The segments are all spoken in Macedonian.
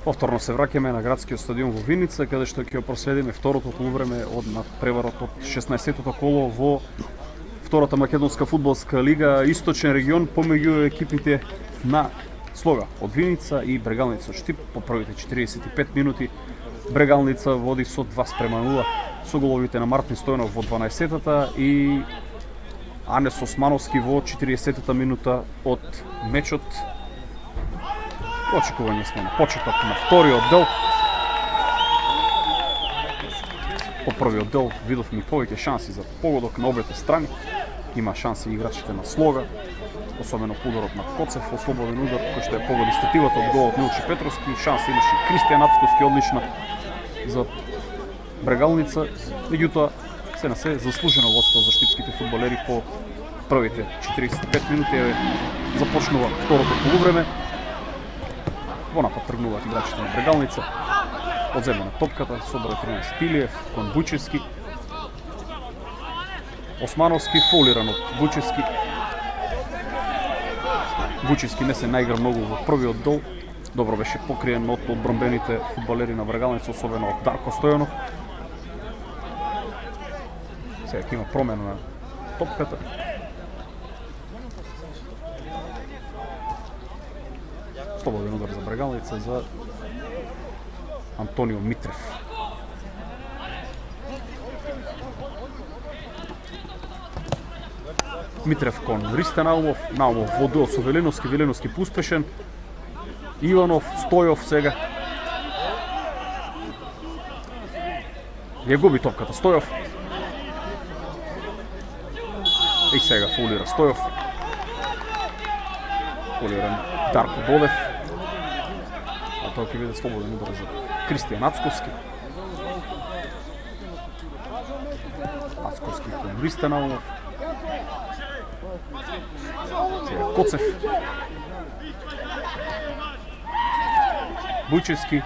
Повторно се враќаме на градскиот стадион во Виница, каде што ќе проследиме второто полувреме од надпреварот од 16-тото коло во втората македонска фудбалска лига Источен регион помеѓу екипите на Слога од Виница и Брегалница од Штип. По првите 45 минути Брегалница води со 2:0 со головите на Мартин Стојанов во 12-тата и Анес Османовски во 40-тата минута од мечот. Очекување сме на почеток на вториот дел. По првиот дел видовме повеќе шанси за погодок на обете страни. Има шанси играчите на Слога, особено ударот на Коцев, ослободен удар кој што ја погоди стативата од голот Милче Петровски. Шанси имаше Кристијан Ацковски, одлична за Брегалница. Меѓутоа, се на се заслужено водство за штипските фудбалери по првите 45 минути. Започнува второто полувреме. Во напад тргнуваат играчите на Брегалница. Одзема на топката, собира 13 Тилиев кон Бучевски. Османовски фолиран од Бучевски. Бучевски не се наигра многу во првиот дел. Добро беше покриен од одбранбените фудбалери на Брегалница, особено од Дарко Стојанов. Сега ќе има промена на топката. Слободен удар за Брегалница за Антонио Митрев. Митрев кон Ристен Наумов. Наумов во дуел со Велиновски. Велиновски успешен. Иванов, Стојов сега. Ја губи топката Стојов. И сега фулира Стојов. Фулиран Дарко Додев. А тоа ќе биде слободен удар за Кристијан Ацковски. Ацковски кон Ристен Наумов. Сега Коцев. Бучевски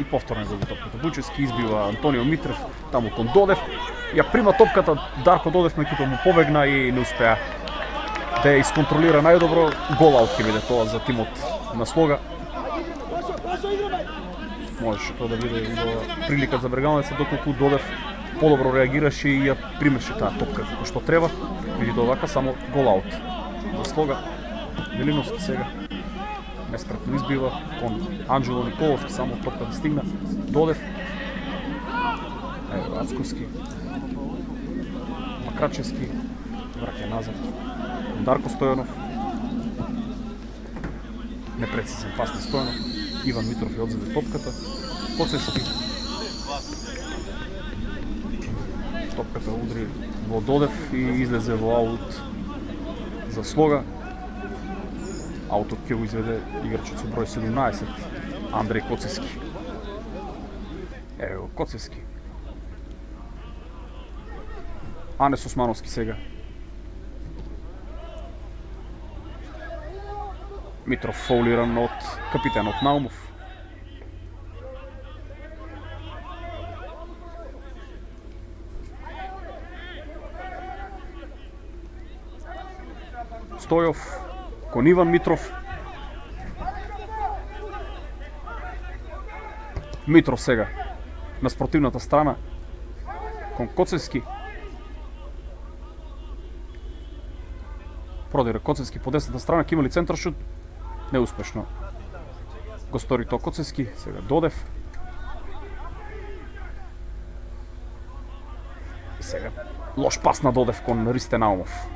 и повторно губи топката. Бучевски избива Антонио Митрев таму кон Додев. Ја прима топката Дарко Додев, меѓутоа му побегна и не успеа да ја исконтролира најдобро. Голаут ќе биде тоа за тимот на Слога. Можеше тоа да биде прилика за Брегалница, доколку Додев подобро реагираше и ја примеше таа топка како што треба. Меѓутоа вака само голаут за Слога. Велиновски сега неспретно избива кон Анđело Николовски, само топката стигна. Додев. Ево Ацковски. Макрачевски враќа назад. Дарко Стојанов. Непрецизен пас на Стојанов. Иван Митров ја одзеде топката. Коцевски. Топката удри во Додев и излезе во аут за Слога. Аутот ќе го изведе играчот со број 17, Андреј Коцевски. Ево Коцевски. Анес Османовски сега. Митров фаулиран од капитенот Наумов. Стојов кон Иван Митров. Митров сега на спротивната страна кон Коцевски. Продира Коцевски по десната страна, ќе има ли центаршут? Неуспешно го стори тоа Коцевски. Сега Додев. И сега лош пас на Додев кон Ристен Наумов.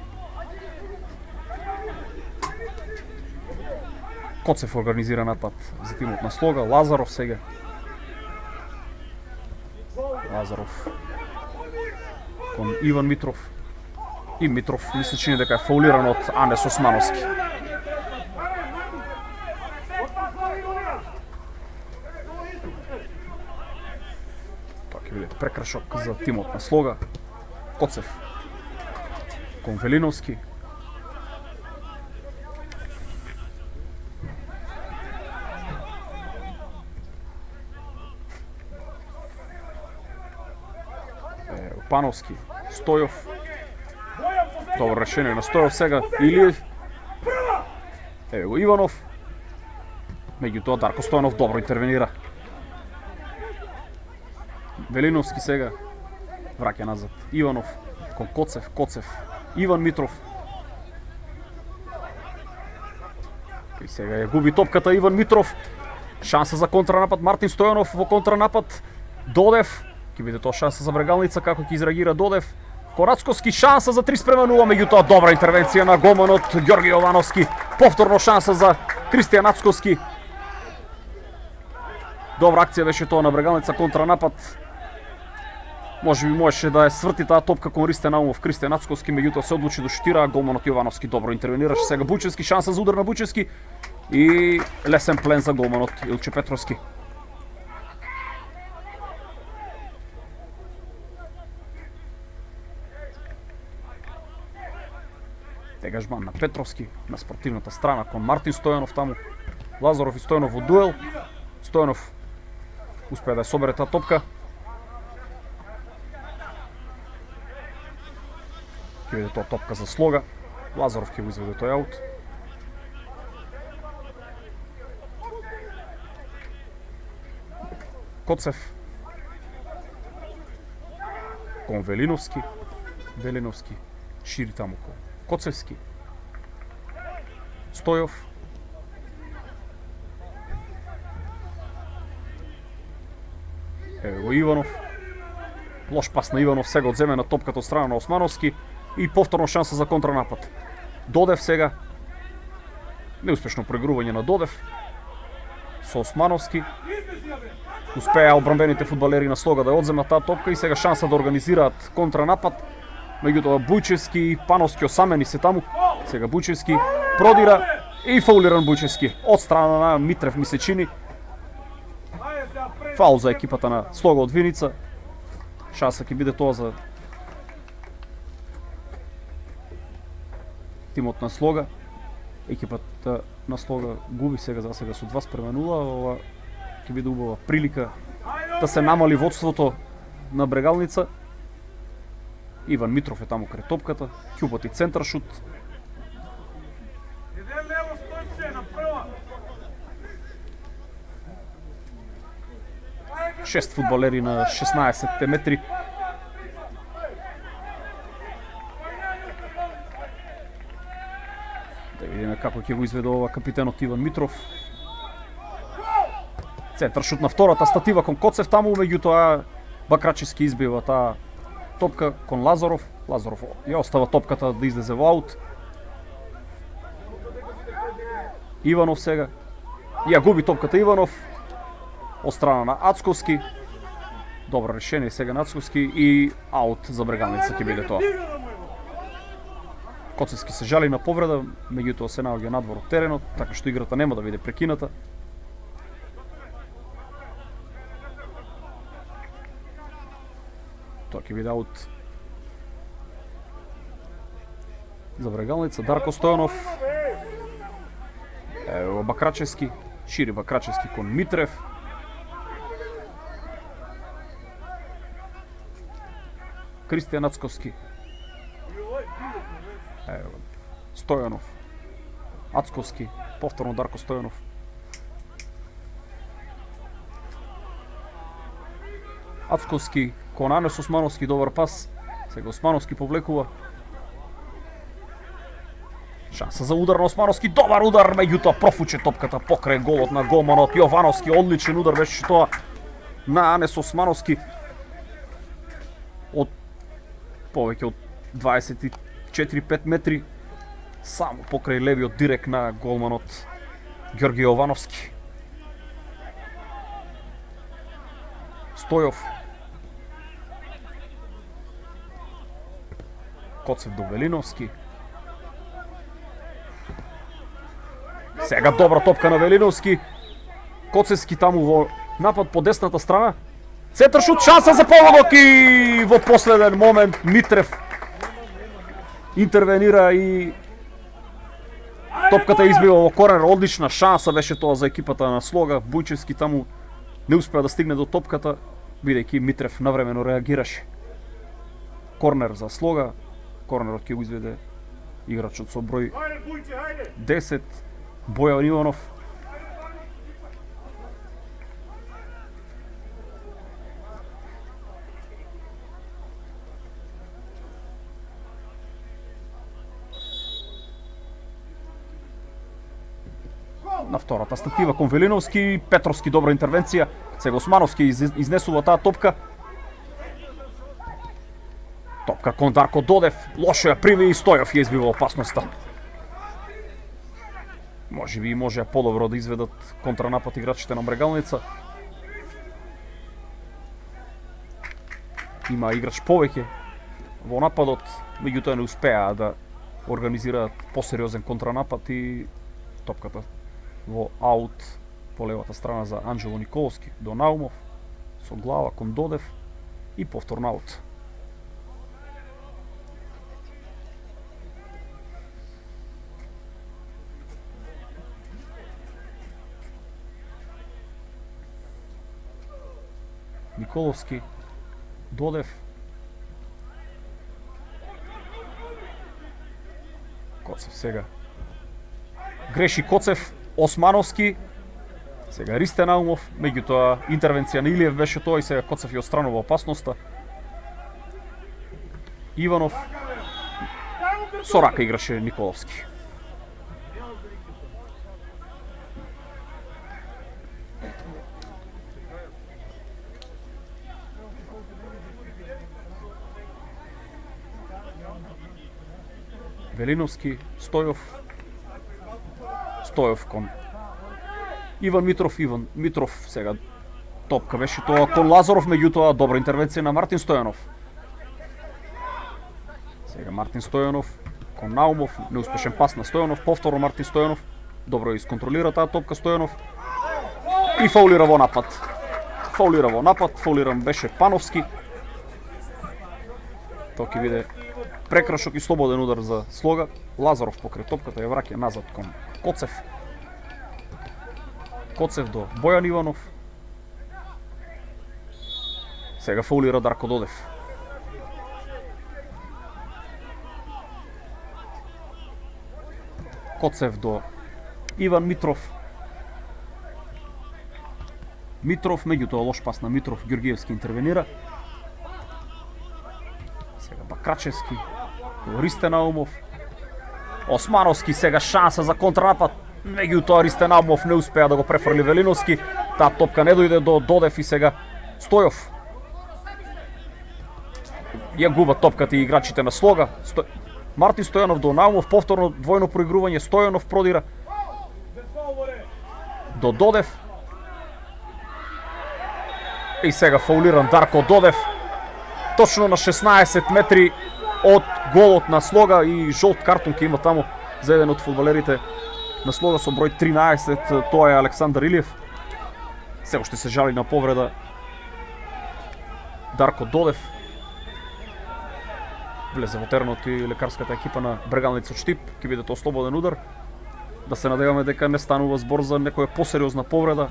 Коцев организира напад за тимот на Слога. Лазаров сега. Лазаров кон Иван Митров. И Митров ми се чини дека е фаулиран од Анес Османовски. Тоа ќе биде прекрашок за тимот на Слога. Коцев кон Велиновски. Пановски, Стојов, Добро решение на Стоев сега. Илиев. Ево Иванов. Меѓутоа Дарко Стојанов добро интервенира. Велиновски сега враќа назад. Иванов кон Коцев, Коцев, Иван Митров. И сега ја губи топката Иван Митров. Шанса за контранапад Мартин Стојанов во контранапад. Додев. Ќе биде тоа шанса за Брегалница како ќе изреагира Додев. Корацковски шанса за 3:0, меѓутоа добра интервенција на голманот Ѓорги Јовановски. Повторно шанса за Кристијан Ацковски. Добра акција беше тоа на Брегалница, контранапад. Може би можеше да ја сврти таа топка кон Ристен Наумов. Кристијан Ацковски меѓутоа се одлучи да шутира, голманот Јовановски добро интервенираше. Сега Бучевски, шанса за удар на Бучевски и лесен плен за голманот Илче Петровски. Тегажбан на Петровски на спортивната страна кон Мартин Стојанов таму. Лазаров и Стојанов во дуел. Стојанов успеа да ја собере таа топка. Ќе биде тоа топка за Слога. Лазаров ќе го изведе тој аут. Коцев кон Велиновски. Велиновски шири таму кон Коцевски. Стојов. Ево Иванов. Лош пас на Иванов, сега одземена топката од страна на Османовски и повторно шанса за контранапад. Додев сега. Неуспешно проигрување на Додев со Османовски. Успеа одбранбените фудбалери на Слога да ја одземат таа топка и сега шанса да организираат контранапад. Меѓутоа Бујчевски и Пановски осамени се таму. Сега Бујчевски продира и фаулиран Бујчевски од страна на Митрев ми се чини. Фаул за екипата на Слога од Виница. Шанса ќе биде тоа за тимот на Слога. Екипата на Слога губи сега за сега со 2:0. Ова ќе биде убава прилика да се намали водството на Брегалница. Иван Митров е таму крај топката, ќе упати центар шут. Шест фудбалери на 16 метри. Да видиме како ќе го изведе ова капитенот Иван Митров. Центар шут на втората статива кон Коцев таму, меѓутоа Бакрачевски избива таа топка кон Лазаров. Лазаров ја остава топката да излезе во аут. Иванов сега. Ја губи топката Иванов од страна на Ацковски. Добро решение сега на Ацковски и аут за Брегалница ќе биде тоа. Коцевски се жали на повреда, меѓутоа се наоѓа надвор од теренот, така што играта нема да биде прекината. Тоа ќе биде аут за Брегалница. Дарко Стојанов. Ево Бакрачевски. Шири Бакрачевски кон Митрев. Кристијан Ацковски. Ево Стојанов. Ацковски. Повторно Дарко Стојанов. Ацковски кон Анес Османовски, добар пас. Сега Османовски повлекува. Шанса за удар на Османовски, добар удар, меѓутоа профуче топката покрај голот на голманот Јовановски. Одличен удар беше тоа на Анес Османовски. Од повеќе од 24-5 метри, само покрај левиот директ на голманот Ѓорги Јовановски. Стојов. Коцев до Велиновски. Сега добра топка на Велиновски. Коцевски таму во напад по десната страна. Центар шут, шанса за погодок и во последен момент Митрев интервенира и топката избива во корнер. Одлична шанса беше тоа за екипата на Слога. Бујчевски таму не успеа да стигне до топката, бидејќи Митрев навремено реагираше. Корнер за Слога. Корнерот ќе го изведе играчот со број 10, Бојан Иванов. На втората статива кон Велиновски, Петровски добра интервенција, сега Османовски изнесува таа топка. Топка кон Дарко Додев, лошо ја прими и Стојов ја избива опасноста. Може би може подобро да изведат контранапад играчите на Брегалница. Има играч повеќе во нападот, меѓутоа не успеа да организираат посериозен контранапад и топката во аут по левата страна за Анđело Николовски до Наумов со глава кон Додев и повторно аут. Николовски, Додев, Коцев сега греши Коцев, Османовски, сега Ристе Наумов, меѓутоа интервенција на Илиев беше тоа и сега Коцев ја отстранува опасноста. Иванов, со рака играше Николовски. Велиновски, Стојов кон Иван Митров сега топка беше тоа кон Лазаров, меѓутоа добра интервенција на Мартин Стојанов. Сега Мартин Стојанов кон Наумов, неуспешен пас на Стојанов, повторно Мартин Стојанов, добро исконтролира таа топка Стојанов и фаулира во напад. Фаулиран беше Пановски. Тоа ќе биде прекрашок и слободен удар за Слога. Лазаров покрај топката ја враќа назад кон Коцев. Коцев до Бојан Иванов. Сега фаулира Дарко Додев. Коцев до Иван Митров. Меѓутоа лош пас на Митров, Ѓоргиевски интервенира. Сега Бакрачевски, Ристе Наумов. Османовски сега шанса за контранапад. Меѓутоа Ристе Наумов не успеа да го префрли Велиновски. Таа топка не дојде до Додев и сега Стојов. Ја губа топката и играчите на Слога. Мартин Стојанов до Наумов, повторно двојно проигрување, Стојанов продира до Додев. И сега фаулиран Дарко Додев. Точно на 16 метри од голот на Слога и жолт картон ќе има таму за еден од фудбалерите на Слога со број 13, тоа е Александар Илиев. Сега ще се жали на повреда Дарко Додев. Влезе во теренот и лекарската екипа на Брегалница Штип, ќе биде тоа слободен удар. Да се надеваме дека не станува збор за некоја посериозна повреда.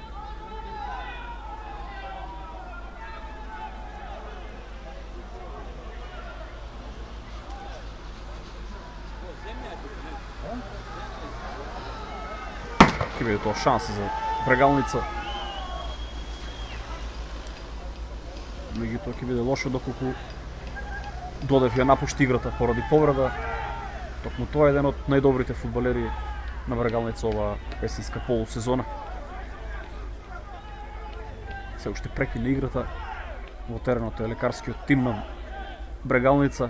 Ќе биде тоа шанса за Брегалница. Меѓутоа ќе биде лошо доколку Додев ја напушти играта поради повреда. Токму тоа е еден од најдобрите фудбалери на Брегалница оваа есенска полусезона. Се уште прекина играта во теренот е лекарскиот тим на Брегалница.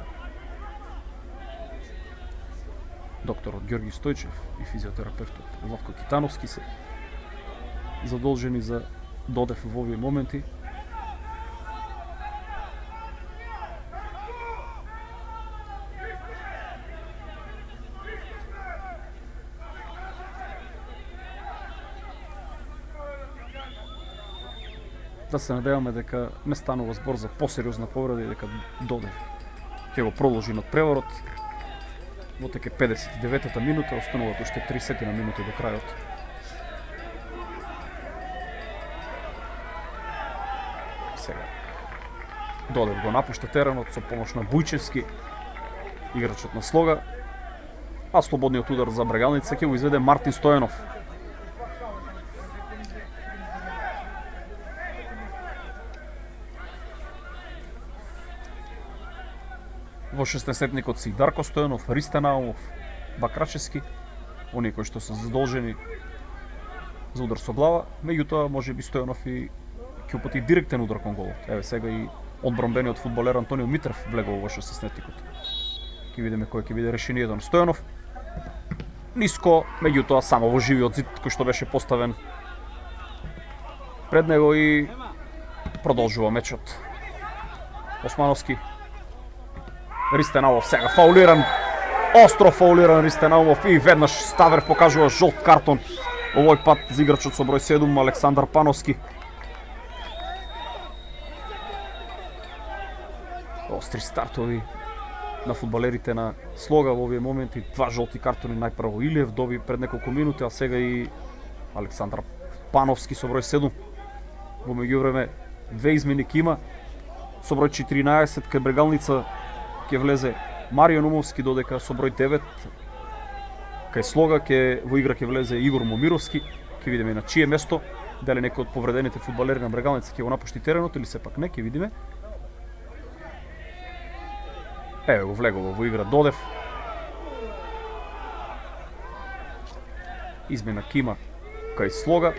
Докторот Ѓорги Стојчев и физиотерапевтот Владко Китановски се задолжени за Додев во овие моменти. Да се надеваме дека не станува збор за посериозна повреда и дека Додев ќе го продолжи надпреварот. Во теке 59-та минута, остануваат уште 30 минути до крајот. Сега Додев го напушта теренот со помош на Бујчевски, играчот на Слога. а слободниот удар за Брегалница ќе го изведе Мартин Стојанов. Во 16-тникот си Дарко Стојанов, Ристен Наумов, Бакрачевски, оние кои што се задолжени за удар со глава, меѓутоа може би Стојанов и ќе упати директен удар кон голот. Еве сега и одбранбениот фудбалер Антонио Митрев влегол во 16-тникот. Ќе видиме кој ќе биде решенијето на Стојанов. Ниско, меѓутоа само во живиот зид кој што беше поставен пред него и продолжува мечот. Османовски. Ристенаумов сега фаулиран. Остро фаулиран Ристенаумов и веднаш Ставер покажува жолт картон. Овој пат за играчот со број 7 Александар Пановски. Остри стартови на фудбалерите на Слога во овие моменти. Два жолти картони, најпрво Илиев доби пред неколку минути, а сега и Александар Пановски со број 7. Во меѓувреме две измени ќе има. Со број 14 кај Брегалница ќе влезе Марио Нумовски, додека со број 9 кај Слога во игра ќе влезе Игор Момировски. Ќе видиме на чие место, дали некој од повредените фудбалери на Брегалница ќе го напушти теренот или сепак не, ќе видиме. Еве го влегол во игра Додев. Измена кима кај Слога.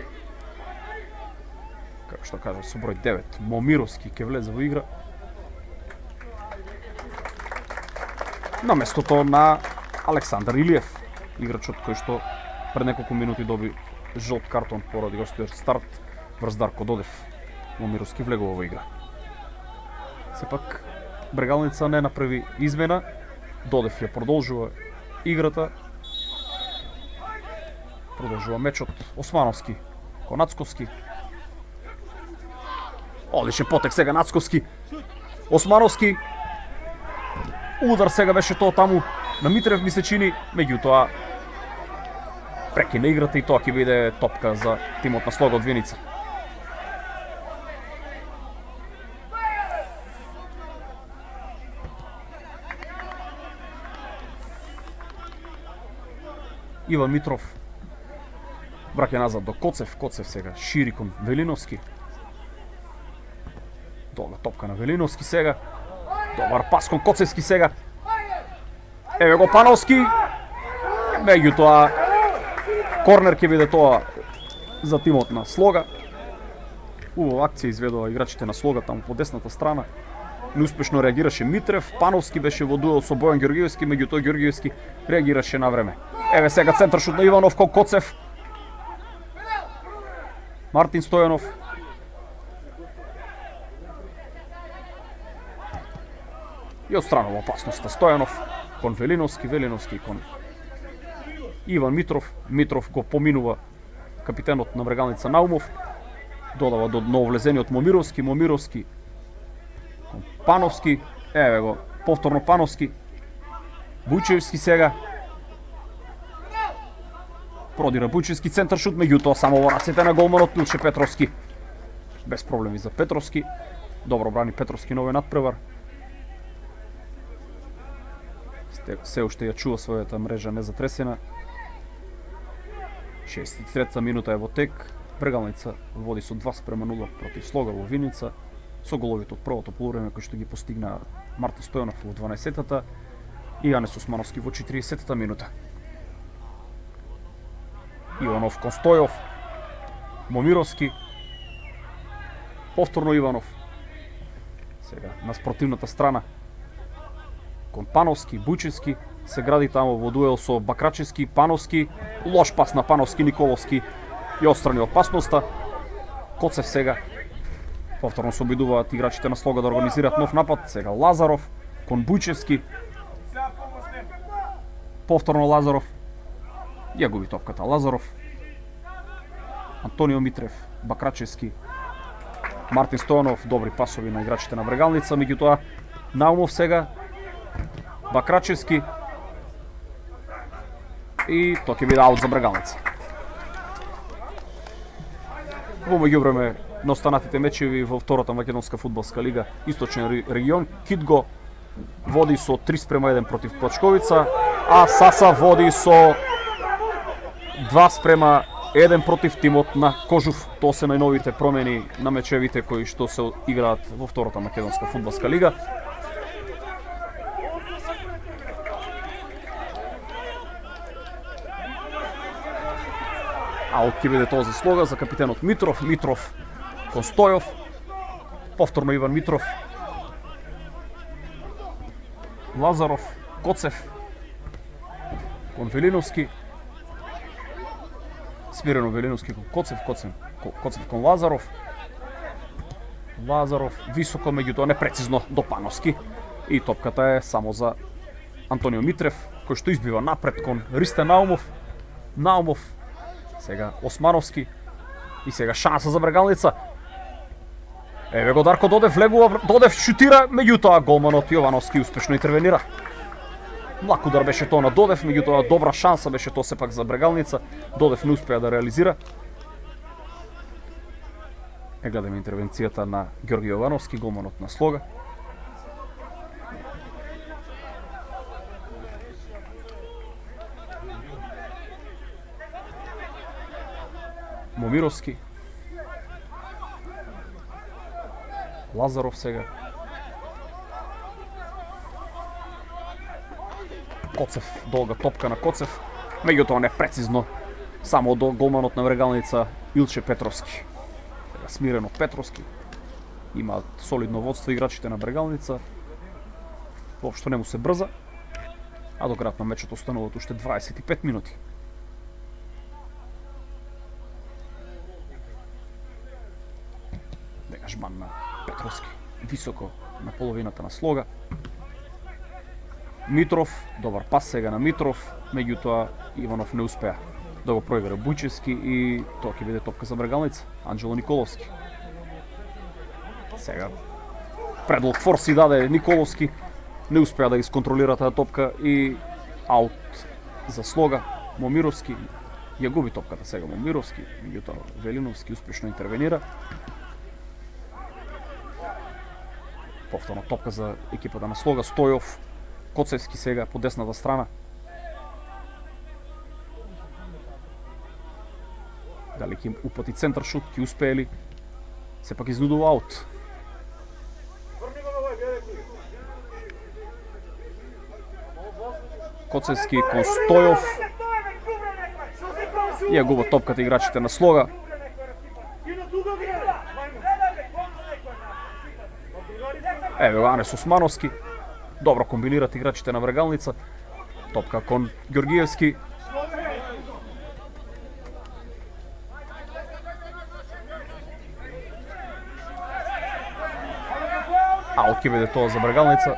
Како што кажа, со број 9 Момировски ќе влезе во игра. На местото на Александар Илиев, играчот кој што пред неколку минути доби жолт картон поради гостиот старт врз Дарко Додев. Момировски влегол во игра. Сепак Брегалница не направи измена. Додев ја продолжува играта. Продолжува мечот. Османовски кон Нацковски. Одличен потек сега Нацковски. Османовски. Удар сега беше тоа таму на Митрев, ми се чини, меѓутоа прекина играта и тоа ќе биде топка за тимот на Слога од Виница. Иван Митров враќа назад до Коцев. Коцев сега шири кон Велиновски. Долга топка на Велиновски сега. Добар пас кон Коцевски сега. Еве го Пановски. Меѓутоа корнер ќе биде тоа за тимот на Слога. Убава акција изведува играчите на Слога таму по десната страна. Неуспешно реагираше Митрев. Пановски беше во дуел со Бојан Ѓоргиевски, меѓутоа Ѓоргиевски реагираше на време. Еве сега центар шут на Иванов кон Коцев. Мартин Стојанов. И отстранува опасноста Стојанов кон Велиновски, Велиновски кон Иван Митров. Митров го поминува капитенот на Брегалница Наумов. Додава до нововлезениот Момировски, Момировски кон Пановски. Еве го повторно Пановски. Бујчевски сега. Продира Бујчевски, центар шут, меѓутоа само во рацете на голманот Милче Петровски. Без проблеми за Петровски. Добро брани Петровски на овој надпревар. Се уште ја чува својата мрежа незатресена. 63-та минута е во тек. Брегалница води со 2:0 против Слога во Виница. Со головите од првото полувреме кои што ги постигна Мартин Стојанов во 12-та и Јанес Османовски во 40-та минута. Иванов кон Стојов. Момировски. Повторно Иванов. Сега на спротивната страна кон Пановски, Бујчевски се гради таму во дуел со Бакрачевски, Пановски, лош пас на Пановски, Николовски ја отстрани опасноста. Коцев сега. Повторно се обидуваат играчите на Слога да организираат нов напад. Сега Лазаров кон Бујчевски. Повторно Лазаров. Ја губи топката Лазаров. Антонио Митрев, Бакрачевски, Мартин Стојанов, добри пасови на играчите на Брегалница, меѓутоа Наумов сега, Бакрачевски и тоа ќе биде аут за Брегалница. Во меѓувреме на останатите мечеви во втората македонска фудбалска лига Источен регион, Китго води со 3:1 против Плачковица. а Саса води со 2:1 против тимот на Кожув. Тоа се најновите промени на мечевите кои што се играат во втората македонска фудбалска лига. Аут ќе биде тоа за Слога, за капитенот Митров. Митров кон Стојов. Повторно Иван Митров. Лазаров, Коцев кон Велиновски. Смирено Велиновски кон Коцев, Коцев кон Лазаров. Лазаров високо, меѓутоа непрецизно до Пановски. И топката е само за Антонио Митрев, кој што избива напред кон Ристе Наумов. Наумов, сега Османовски и сега шанса за Брегалница. Еве го Дарко Додев, влегува, Додев шутира, меѓутоа голманот Јовановски успешно интервенира. Млак удар беше тоа на Додев, меѓутоа добра шанса беше тоа сепак за Брегалница. Додев не успеа да реализира. Гледаме интервенцијата на Ѓорги Јовановски, голманот на Слога. Момировски. Лазаров сега. Коцев, долга топка на Коцев. Меѓутоа непрецизно. Само до голманот на Брегалница Илче Петровски. Сега смирено Петровски. Има солидно водство играчите на Брегалница. Воопшто не му се брза. А до крајот на мечот остануваат уште 25 минути. Дегажман на Петровски. Високо на половината на Слога. Митров, добар пас сега на Митров, меѓутоа Иванов не успеа да го проигра Бујчевски и тоа ќе биде топка за Брегалница. Анđело Николовски. Сега предлог форси даде Николовски, не успеа да ги сконтролира таа топка и аут за Слога. Момировски ја губи топката сега Момировски, меѓутоа Велиновски успешно интервенира. Повторно топка за екипата на Слога. Стојов, Коцевски сега по десната страна. Дали ќе упати центар шут, ќе успее ли? Сепак изнудува аут. Коцевски кон Стојов. Ја губат топката играчите на Слога. Еве го Анес Османовски. Добро комбинират играчите на Брегалница. Топка кон Ѓоргиевски. Аут ќе биде тоа за Брегалница.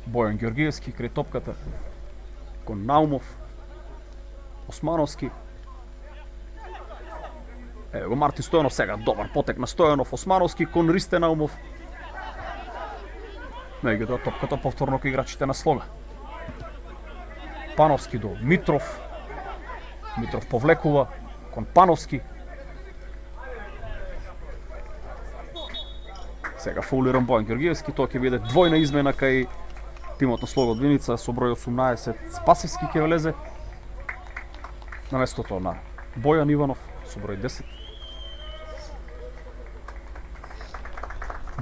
Бојан Ѓоргиевски крај топката кон Наумов. Османовски. Ево го Мартин Стојанов сега, добар потек на Стојанов, Османовски кон Ристе Наумов. Меѓутоа топката повторно кај играчите на Слога. Пановски до Митров. Митров повлекува кон Пановски. Сега фаулиран Бојан Ѓоргиевски, тоа ќе биде двојна измена кај тимот на Слога од Виница со број 18 Спасевски ќе влезе на местото на Бојан Иванов со број 10.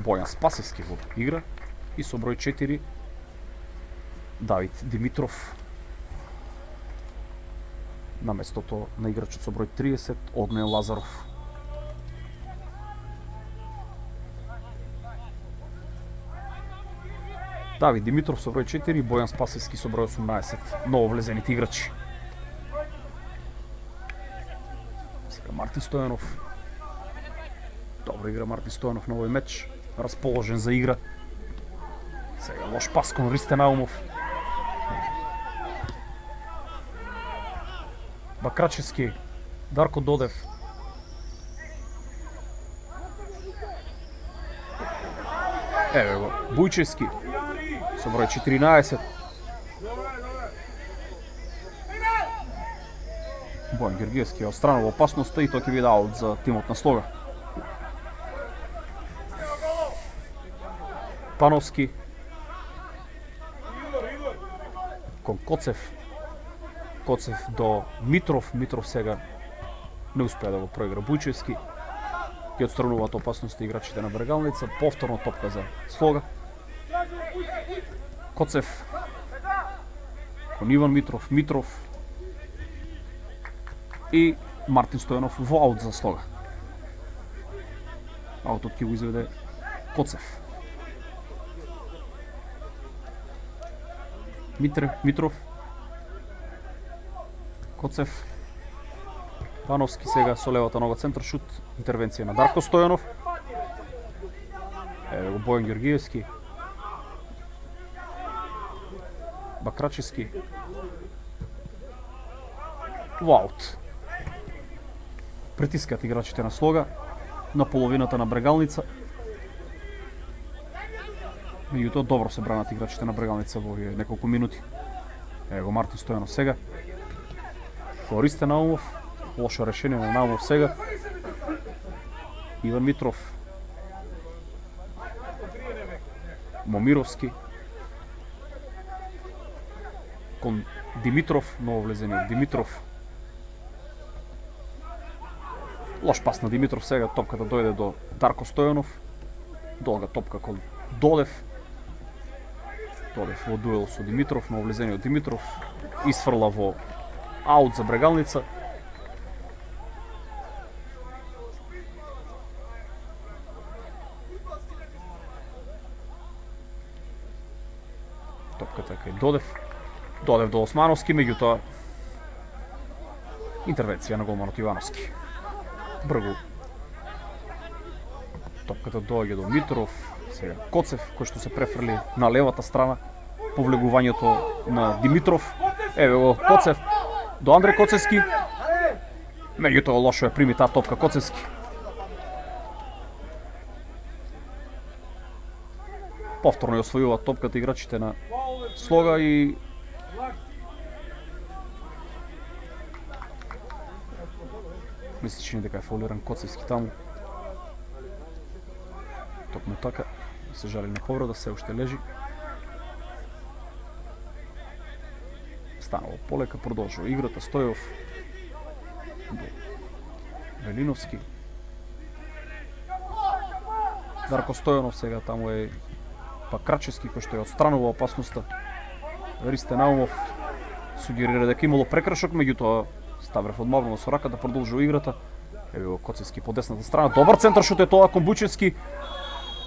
Бојан Спасевски во игра и со број 4 Давид Димитров на местото на играчот со број 30 Огнен Лазаров. Давид Димитров со број 4 и Бојан Спасевски со број 18. Ново влезените играчи. Сега Мартин Стојанов. Добро игра Мартин Стојанов на овој меч. Расположен за игра. Сега лош пас кон Ристе Наумов. Бакрачевски, Дарко Додев. Еве го, Бујчевски со број 14. Бојан Ѓоргиевски е отстранува опасноста и тоа ќе биде аут за тимот на Слога. Пановски кон Коцев. Коцев до Митров. Митров сега не успеа да го проигра Бујчевски. Ги отстрануваат опасности играчите на Брегалница. Повторно топка за Слога. Коцев кон Иван Митров. Митров и Мартин Стојанов во аут за Слога. Аутот ќе го изведе Коцев. Митров. Коцев. Пановски сега со левата нога центар шут. Интервенција на Дарко Стојанов. Еве го Бојан Ѓоргиевски. Бакрачевски. Аут. Притискаат играчите на Слога на половината на Брегалница. Меѓутоа добро се бранат играчите на Брегалница во овие неколку минути. Ево го Мартин Стојанов сега. Користе Наумов. Лошо решение на Наумов сега. Иван Митров. Момировски. Кон Димитров. Ново влезение од Димитров. Лош пас на Димитров сега. Топката дојде до Дарко Стојанов. Долга топка кон Додев. Додев во дуел со Димитров. Ново влезение од Димитров. Исфрла во аут за Брегалница. Топката кај Додев. Додев до Османовски, меѓутоа интервенција на голманот Ивановски. Бргу. Топката доаѓа до Митров. Сега Коцев, кој што се префрли на левата страна. Повлегувањето на Димитров. Еве го Коцев до Андреј Коцевски. Меѓутоа лошо ја прими таа топка Коцевски. Повторно ја освојуваат топката играчите на Слога и мисли че дека е фаулиран Коцевски таму. Токму така, се жали на повреда, се уште лежи. Станало полека, продолжува играта. Стојов до Велиновски. Дарко Стојанов сега таму е Пакрачевски кој што ја отстранува опасноста. Ристе Наумов сугерира дека имало прекршок, меѓутоа Ставрев одмавно со рака да продолжува играта. Еве го Коцевски по десната страна. Добар центар шут е тоа кон Бујчевски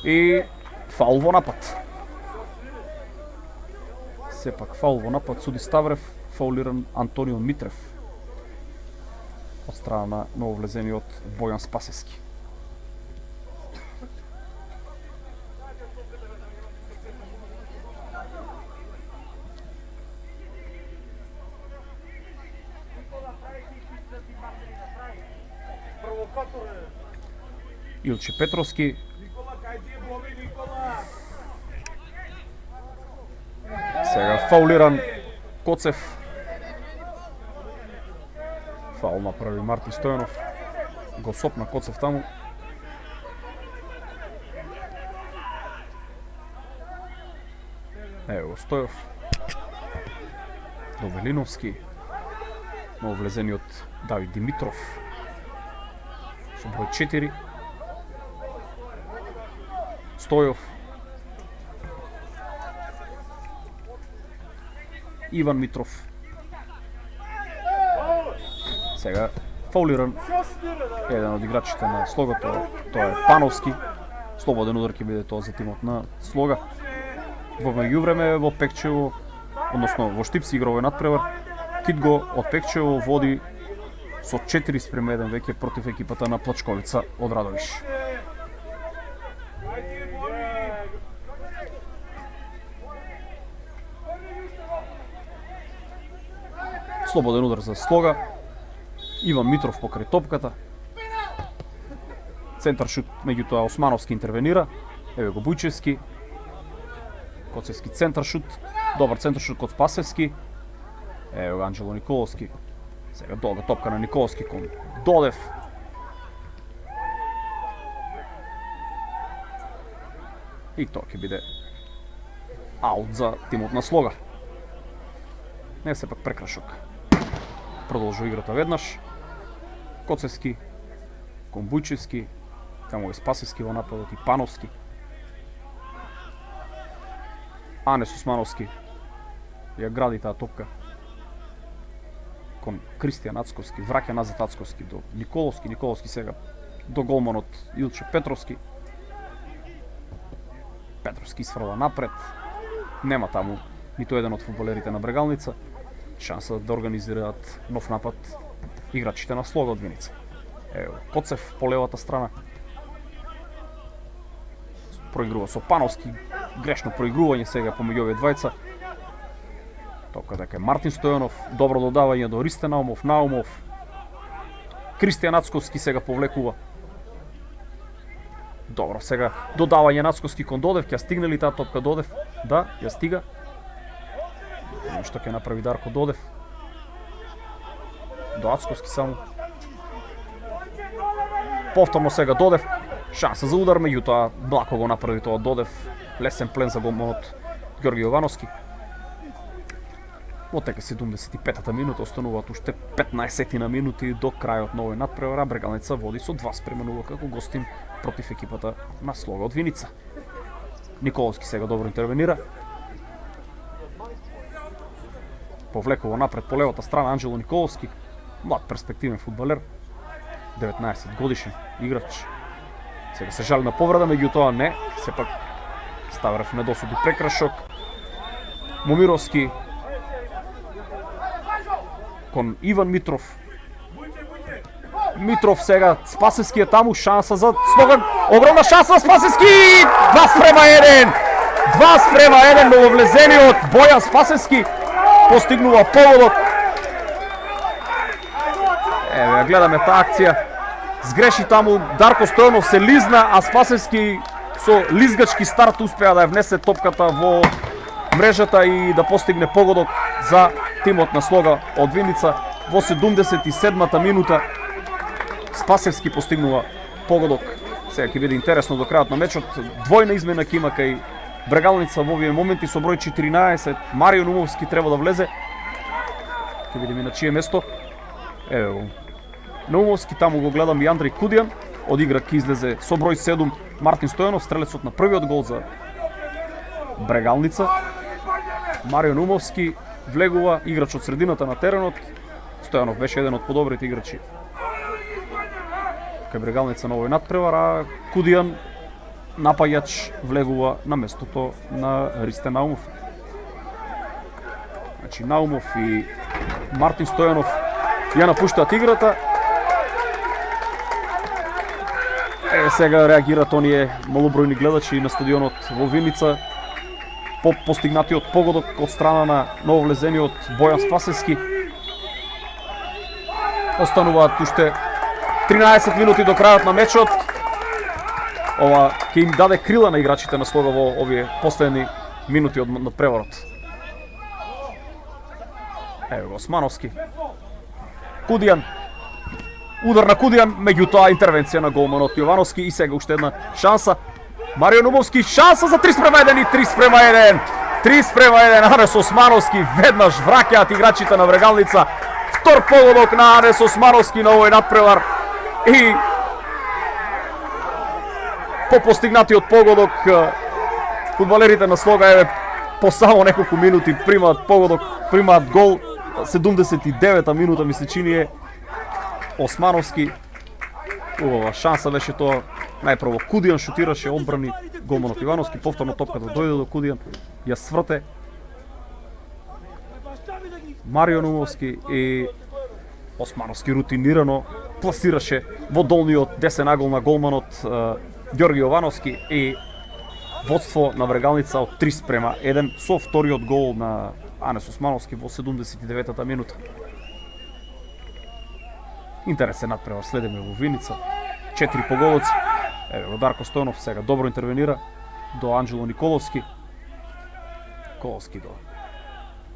и фаул во напад. Сепак фаул во напад суди Ставрев, фаулиран Антонио Митрев од страна на нововлезениот Бојан Спасевски. Илче Петровски. Сега фаулиран Коцев. Фаул направи Мартин Стојанов. Го сопна Коцев таму. Ево го Стојов. До Велиновски. Нововлезениот Давид Димитров. Со број 4. Стојов. Иван Митров. Сега фаулиран еден од играчите на Слога, тоа е Пановски. Слободен удар ќе биде тоа за тимот на Слога. Во меѓувреме во Пекчево, односно во Штипси игра овој надпревар. Китго од Пекчево води со 4-1 веќе против екипата на Плачковица од Радовиш. Слободен удар за Слога. Иван Митров покрај топката. Центар шут, меѓутоа Османовски интервенира. Еве го Бујчевски. Коцевски центар шут. Добар центар шут код Спасевски. Еве го Анџело Николовски. Сега долга топка на Николовски кон Додев. И тоа ќе биде аут за тимот на Слога. Не сепак прекрашок. Продолжува играта веднаш. Коцевски, кон Бујчевски, камо е Спасевски во нападот и Пановски. Анес Османовски ја гради таа топка кон Кристијан Ацковски, враќа назад Ацковски до Николовски, Николовски сега до голманот Илче Петровски. Петровски изфрла напред. Нема таму ниту еден од фудбалерите на Брегалница шанса да организираат нов напад играчите на Слога од Виница. Ево, Коцев по левата страна. Проигрува со Пановски, грешно проигрување сега помеѓу овие двајца. Тока дека е Мартин Стојанов, добро додавање до Ристе Наумов, Кристијан Ацковски сега повлекува. Добро, сега додавање Ацковски кон Додев, ќе стигне ли таа топка Додев? Да, ја стига. Што ќе направи Дарко Додев? До Ацковски само. Повторно сега Додев, шанса за удар, меѓутоа блако го направи тоа Додев, лесен плен за голманот Ѓорги Јовановски. Во тека 75-та минута остануваат уште 15 на минути до крајот на овој надпревар. Брегалница води со 2:0 како гостин против екипата на Слога од Виница. Николовски сега добро интервенира. Повлекува напред по левата страна Анđело Николовски, млад перспективен фудбалер, 19 годишен играч. Сега се жали на повреда, меѓутоа не, сепак Ставрев недосуди прекрашок. Момировски кон Иван Митров. Митров сега, Спасевски е таму, шанса за Слоган, огромна шанса Спасевски! 2:1! 2:1, нововлезениот Бојан Спасевски постигнува погодок. Еве, гледаме таа акција. Сгреши таму Дарко Стојанов, се лизна, а Спасевски со лизгачки старт успеа да ја внесе топката во мрежата и да постигне погодок за тимот на Слога од Виница. Во 77-та минута Спасевски постигнува погодок. Сега ќе биде интересно до крајот на мечот. Двојна измена ќе има кај Брегалница во овие моменти со број 14. Марио Нумовски треба да влезе. Ќе видиме на чие место. Ево, Наумовски, таму го гледам и Андреј Кудијан. Од игра ќе излезе со број 7 Мартин Стојанов, стрелецот на првиот гол за Брегалница. Марио Наумовски влегува, играч од средината на теренот. Стојанов беше еден од подобрите играчи кај Брегалница на овој надпревар, а Кудијан, напаѓач, влегува на местото на Ристе Наумов. Значи Наумов и Мартин Стојанов ја напуштаат играта. Сега реагираат оние малобројни гледачи на стадионот во Виница по постигнатиот погодок од страна на нововлезениот Бојан Спасевски. Остануваат уште 13 минути до крајот на мечот. Ова ќе им даде крила на играчите на Слога во овие последни минути од надпреварот. Ево го Османовски. Кудијан. Удар на Кудијан, меѓутоа интервенција на голманот Јовановски и сега уште една шанса. Марио Нумовски, шанса за 3:1 и 3:1. 3:1, Анес Османовски веднаш враќаат играчите на Брегалница. Втор погодок на Анес Османовски на овој надпревар. И по постигнатиот погодок фудбалерите на Слога еве по само неколку минути примаат погодок, примаат гол. 79-та минута ми се чини е Османовски. Убава шанса беше тоа. Најпрво Кудијан шутираше, одбрани голманот Ивановски, повторно топката дојде до Кудијан, ја сврте. Марио Нумовски и Османовски рутинирано пласираше во долниот десен агол на голманот Ѓорги Јовановски и водство на Брегалница од 3:1 со вториот гол на Анес Османовски во 79-та минута. Интересен надпревар следиме во Виница. 4 поголоци. Ево Дарко Стојанов сега добро интервенира до Анđело Николовски. Николовски до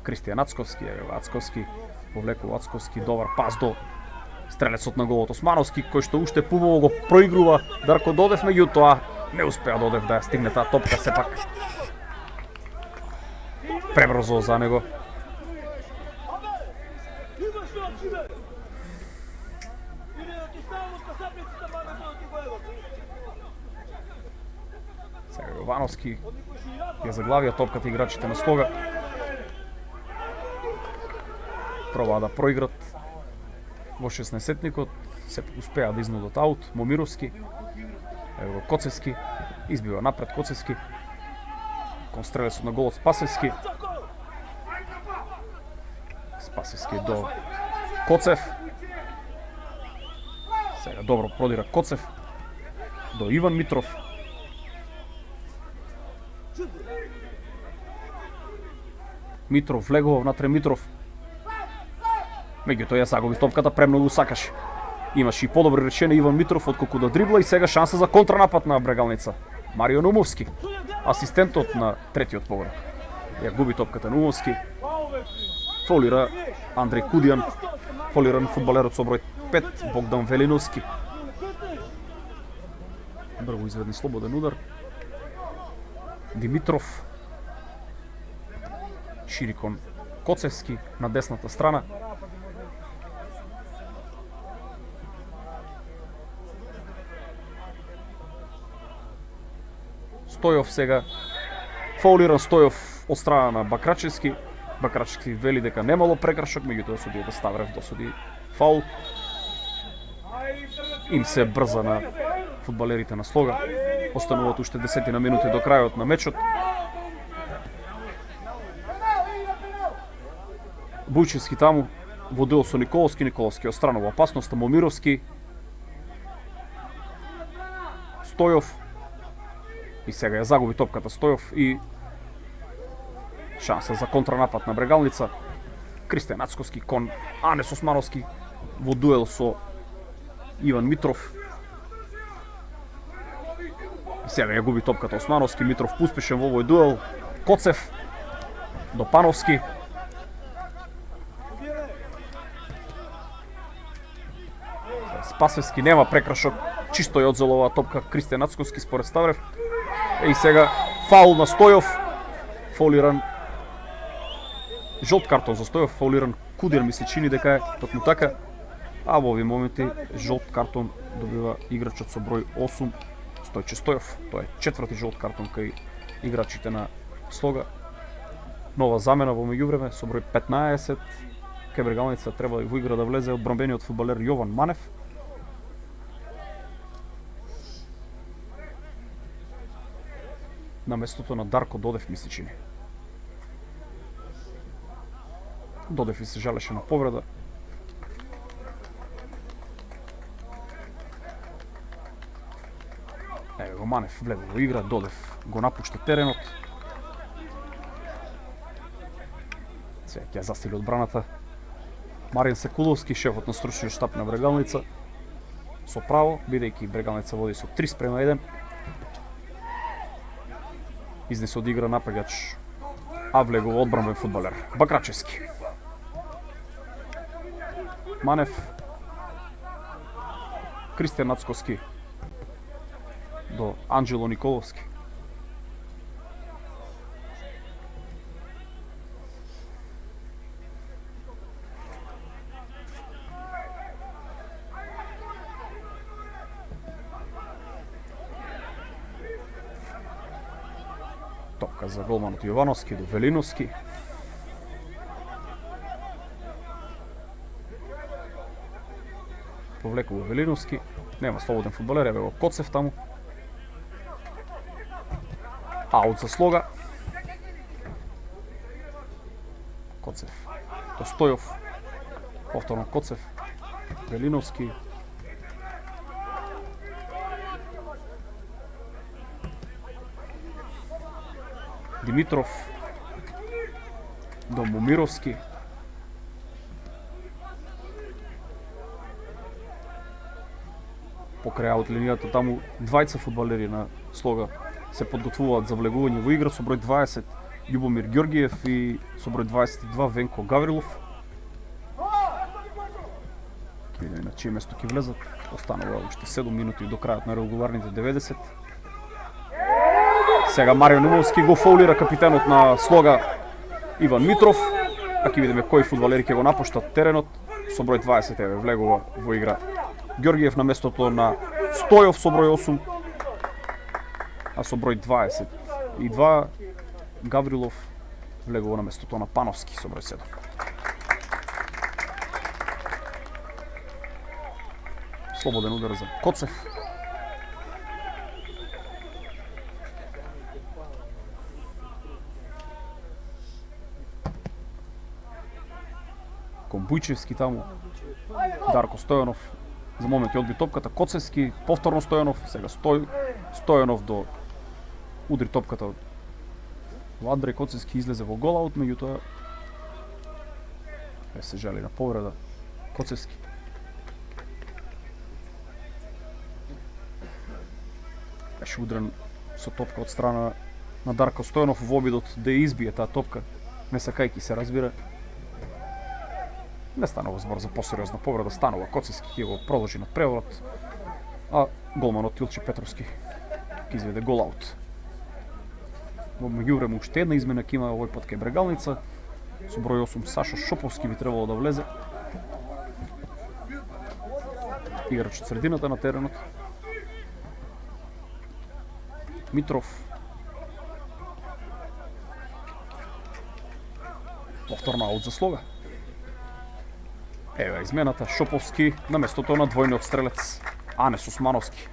Кристијан Ацковски. Ево Ацковски повлекува Ацковски, добар пас до стрелецот на голот Османовски, кој што уште пубаво го проигрува Дарко Додев, меѓутоа не успеа Додев да ја стигне таа топка сепак. пребрзо за него. Сега Јовановски ја заглавија топката играчите на Слога. Пробаа да проиграт во 16-тникот, се успеа да изнудат аут. Момировски, ево Коцевски, избива напред Коцевски, кон стрелецот на голот Спасевски. Спасевски до Коцев. Сега добро продира Коцев до Иван Митров. Митров влегува внатре Митров. Меѓутоа ја загуби топката, премногу сакаше. Имаше и подобро решение Иван Митров отколку да дрибла и сега шанса за контранапад на Брегалница. Марио Нумовски, асистентот на третиот погреб. Ја губи топката Нумовски. Фолира Андреј Кудијан. Фолиран фудбалерот со број 5 Богдан Велиновски. Брво изведни слободен удар. Димитров. Шири кон Коцевски на десната страна. Стојов сега. Фаулиран Стојов од страна на Бакрачевски. Бакрачевски вели дека немало прекршок, меѓутоа судијата Ставрев досуди фаул. Им се брза на фудбалерите на Слога. Остануваат уште 10 на минути до крајот на мечот. Бујчевски таму во дуел со Николовски. Николовски остранува опасност. Момировски. Стојов. И сега ја загуби топката Стојов и шанса за контранапад на Брегалница. Кристијан Ацковски кон Анес Османовски во дуел со Иван Митров. И сега ја губи топката Османовски. Митров успешен во овој дуел. Коцев до Пановски. Спасевски нема прекршок. Чисто ја одзел оваа топка Кристијан Ацковски според Ставрев. И сега фаул на Стојов. Фаулиран. Жолт картон за Стојов. Фаулиран Кудијан, ми се чини дека е токму така. А во овие моменти жолт картон добива играчот со број 8 Стојче Стојов. Тоа е четврти жолт картон кај играчите на Слога. Нова замена во меѓувреме со број 15. Кај Брегалница треба и во игра да влезе одбранбениот фудбалер Јован Манев. На местото на Дарко Додев, ми се чини. Додев и се жалеше на повреда. Ево го Манев влезе во игра, Додев го напушта теренот. Сега ќе застили одбраната Маријан Секуловски, шефот на стручниот штаб на Брегалница. Со право, бидејќи Брегалница води со 3:1. Изнесе од игра напагач, а влегува одбранбен фудбалер Бакрачевски. Манев, Кристијан Ацковски до Анđело Николовски. Топка за голманот Јовановски до Велиновски. Повлекува Велиновски. Нема слободен фудбалер, еве го Коцев таму. Аут за Слога. Коцев до Стојов. Повторно Коцев. Велиновски. Димитров до Момировски. Покрај аут линијата таму двајца фудбалери на Слога се подготвуваат за влегување во игра со број 20 Љубомир Ѓоргиев и со број 22 Венко Гаврилов. Ќе видиме на чие место ќе влезат. Останува уште 7 минути до крајот на регуларните 90. Сега Марио Нумовски го фаулира капитенот на Слога Иван Митров, а ќе видиме кои фудбалери ќе го напуштат теренот. Со број 20 влегува во игра Ѓоргиев на местото на Стојов со број 8, а со број 22 Гаврилов влегува на местото на Пановски со број 7. Слободен удар за Коцев. Кон Бујчевски таму. Дарко Стојанов за момент ја одби топката. Коцевски, повторно Стојанов, сега Стојанов до удри топката во Андреј Коцевски, излезе во голаут, меѓутоа се жали на повреда Коцевски. Беше удрен со топка од страна на Дарко Стојанов во обидот да ја избие таа топка, не сакајќи се, разбира. Не станува збор за посериозна повреда, станува Коцевски ќе го продолжи над преворот, а голманот Илчи Петровски ќе изведе голаут. Во меѓувреме уште една измена ќе има овој пат кај Брегалница. Со број 8 Сашо Шоповски би требало да влезе. Играч од средината на теренот. Митров. Повторно аут за Слога. Ева измената, Шоповски на местото на двојниот стрелец Анес Османовски.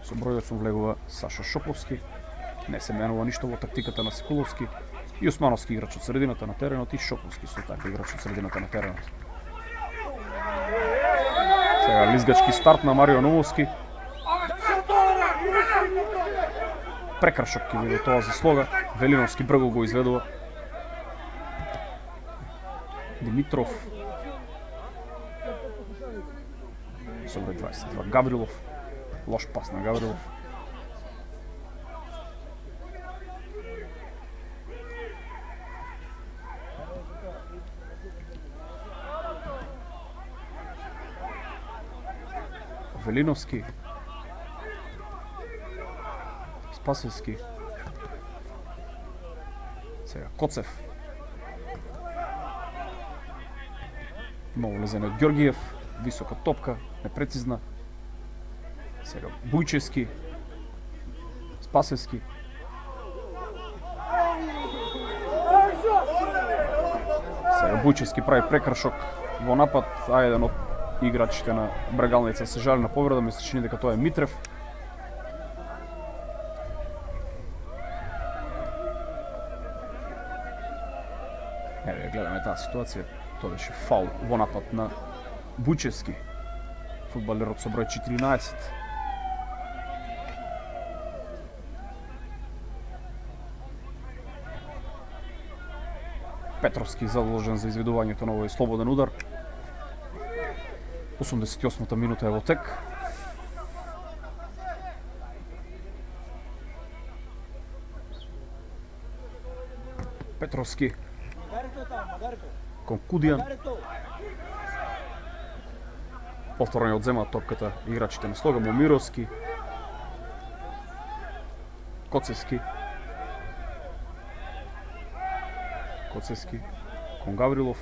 Со број 8 влегува Сашо Шоповски. Не се менува ништо во тактиката на Секуловски. И Османовски играч од средината на теренот и Шоповски со така играч од средината на теренот. Сега лизгачки старт на Марио Нововски. Прекршок ќе биде тоа за Слога. Велиновски брго го изведува. Димитров. Со број 22 Гаврилов. Лош пас на Гаврилов. Велиновски. Спасовски. Сега Коцев. Ново влезење од Ѓоргиев. Висока топка, непрецизна. Сега Бујчевски. Спасевски. Сега Бујчевски прави прекршок во напад, а еден од играчите на Брегалница се жали на повреда, ми се чини дека тоа е Митрев. Еве гледаме таа ситуација. Тоа беше фаул во напад на Бујчевски, фудбалерот со број 14. Петровски задолжен за изведувањето на овој слободен удар. 88-та минута е во тек. Петровски кон Кудијан. Повторно ја одземаат топката играчите на Слога. Момировски. Коцевски. Коцевски кон Гаврилов.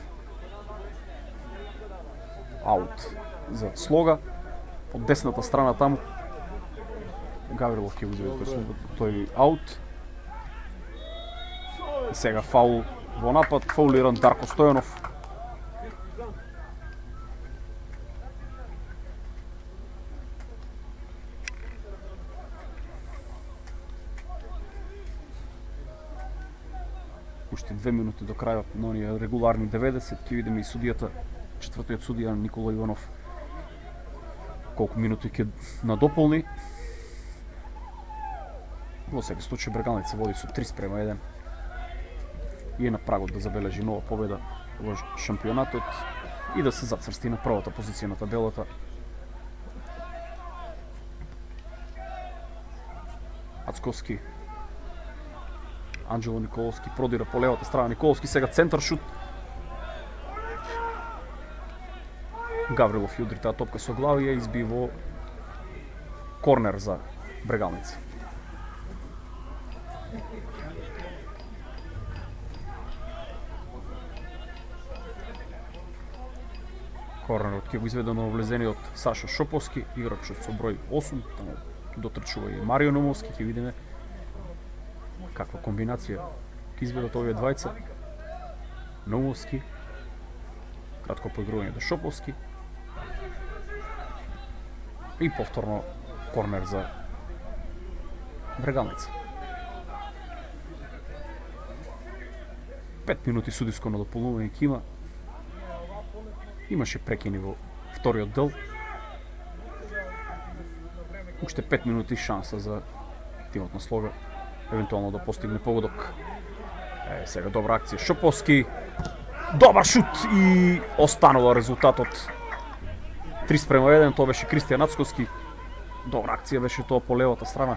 Аут за Слога. Од десната страна таму. Гаврилов ќе уземе тој аут. И сега фаул во напад, фаулиран Дарко Стојанов. Уште 2 минути до крајот на оние регуларни 90, ќе видиме и судијата, четвртиот судија Никола Иванов, колку минути ќе надополни. Во секој случај Брегалница води со 3:1 и е на прагот да забележи нова победа во шампионатот и да се зацврсти на првата позиција на табелата. Ацковски. Анđело Николовски продира по левата страна. Николовски сега центар шут. Гаврилов ја удри таа топка со глава и ја изби во корнер за Брегалница. Корнерот ќе го изведе на влезениот Саша Шоповски, играчот со број 8, таму дотрчува и Марио Номовски, ќе видиме каква комбинација ќе изведат овие двајца. Номовски, кратко поигрување до Шоповски и повторно корнер за Брегалница. 5 минути судиско надополнување ќе има. Имаше прекини во вториот дел. Уште 5 минути шанса за тимот на Слога евентуално да постигне погодок. Сега добра акција Шоповски. Добар шут и останува резултатот 3:1. Тоа беше Кристијан Ацковски. Добра акција беше тоа по левата страна.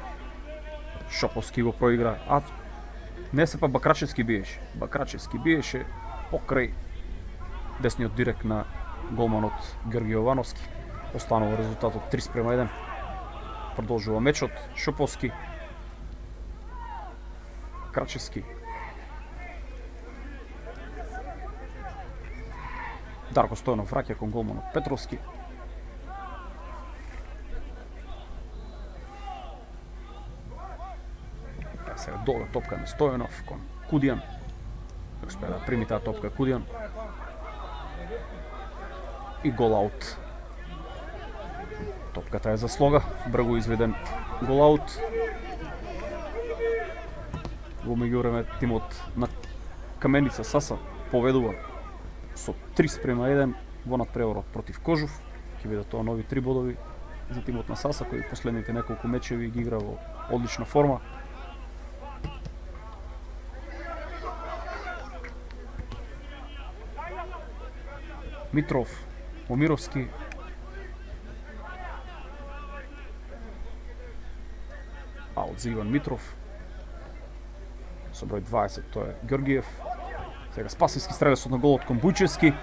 Шоповски го проигра. А не се па Бакрачевски биеше. Бакрачевски биеше покрај десниот директ на голманот Георги Јовановски. Останува резултатот 3:1. Продолжува мечот. Шоповски. Крачевски. Дарко Стојанов враќа кон голманот Петровски. Сега долга топка на Стојанов кон Кудијан. Успеа да прими таа топка Кудијан. И гол аут. Топката е за Слога. Брго изведен гол аут. Во меѓувреме тимот на Каменица Саса поведува со 3:1 во надпреварот против Кожув. Ќе бидат тоа нови 3 бодови за тимот на Саса, кој последните неколку мечеви ги игра во одлична форма. Митров, Омировски. Аут за Иван Митров. Со број 20 тоа е Георгиев. Сега Спасевски стрелесот на голот кон Бујчевски.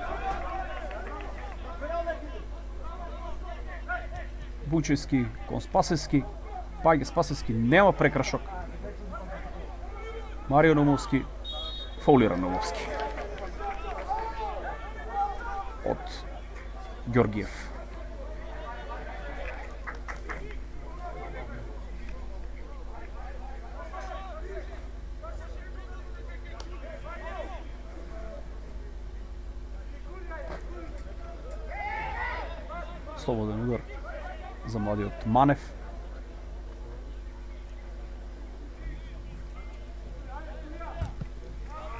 Бујчевски кон Спасевски. Паѓа Спасевски, нема прекрашок. Марио Номовски, фаулира Номовски од Георгиев. Слободен удар за младиот Манев.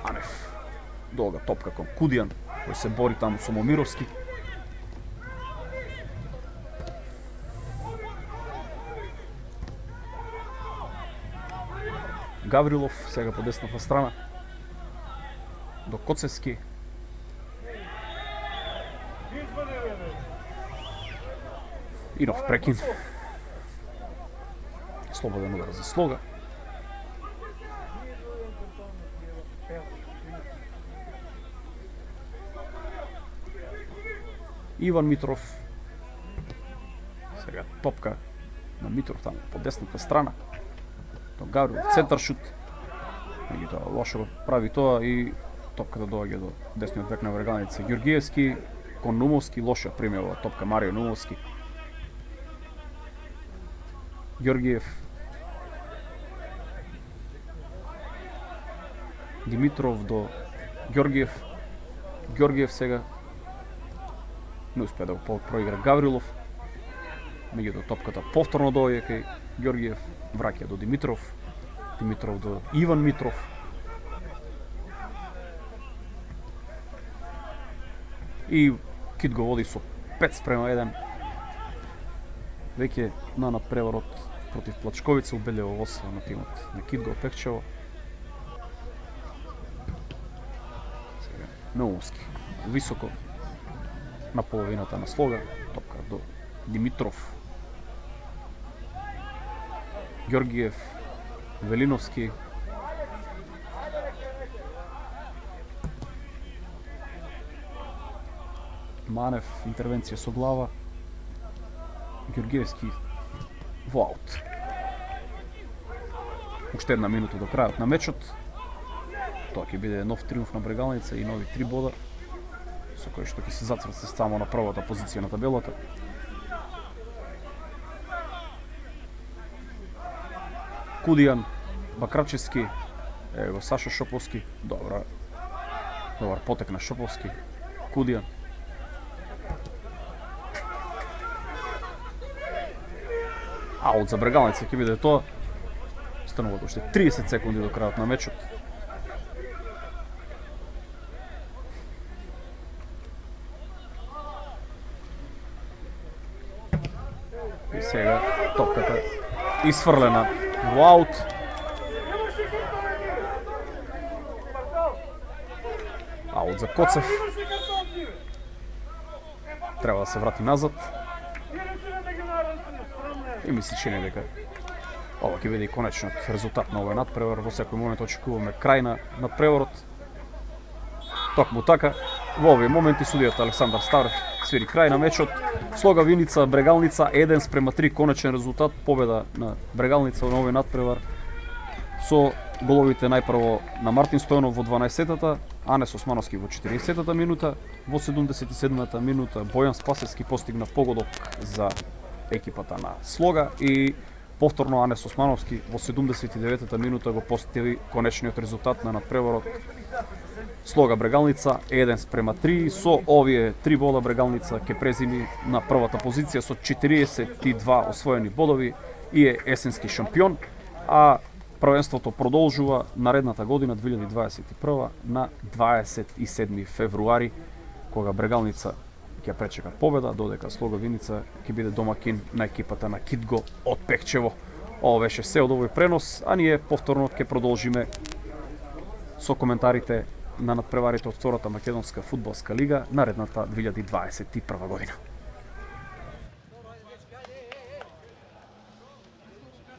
Манев. Долга топка кон Кудијан, кој се бори таму со Момировски. Гаврилов сега по десната страна до Коцевски. И нов прекин. Слободен удар за Слога. Иван Митров. Сега топка на Митров таму по десната страна. До Гаврилов центар шут. Меѓутоа лошо прави тоа и топката доаѓа до десниот бек на Врагалница Ѓоргиевски кон Нумовски. Лоша примева топка Марио Нумовски. Ѓоргиев. Димитров до Ѓоргиев. Ѓоргиев сега не успеа да го проигра Гаврилов. Меѓутоа топката повторно доаѓа кај Ѓоргиев, враќа до Димитров. Димитров до Иван Митров. И Кит го води со 5:1. Веќе на надпреварот против Плачковица убедливо водство на тимот на Кит го Пекчево. Сега Нововски високо на половината на Слога, топка до Димитров. Ѓоргиев, Велиновски. Манев, интервенција со глава. Ѓоргиевски во аут. Уште една минута до крајот на мечот. Тоа ќе биде нов триумф на Брегалница и нови 3 бода. со кој што ќе се зацврце само на првата позиција на табелата. Кудијан, Бакрачевски, ево Сашо Шоповски, добар потек на Шоповски, Кудијан. Аут за Брегалница ќе биде тоа. Стануваат уште 30 секунди до крајот на мечот. И сега топката изфрлена во аут. Аут за Коцев. Треба да се врати назад. И ми се чини дека ова ќе биде и конечниот резултат на овој надпревар. Во секој момент очекуваме крај на надпреварот. Токму така, во овие моменти судијата Александар Ставрев свири крај на мечот. Слога Виница Брегалница 1:3, конечен резултат, победа на Брегалница на овој надпревар со головите најпрво на Мартин Стојанов во 12-тата, Анес Османовски во 40-тата минута, во 77-та минута Бојан Спасевски постигна погодок за екипата на Слога и повторно Анес Османовски во 79-та минута го постигна конечниот резултат на надпреварот. Слога Брегалница 1:3, со овие 3 бола Брегалница ќе презими на првата позиција со 42 освоени бодови и е есенски шампион, а првенството продолжува наредната година 2021 на 27 февруари, кога Брегалница ќе пречека победа, додека Слога Виница ќе биде домакин на екипата на Китго од Пекчево. Ова беше се од овој пренос, а ние повторно ќе продолжиме со коментарите на надпреварите од втората македонска фудбалска лига наредната 2021 година.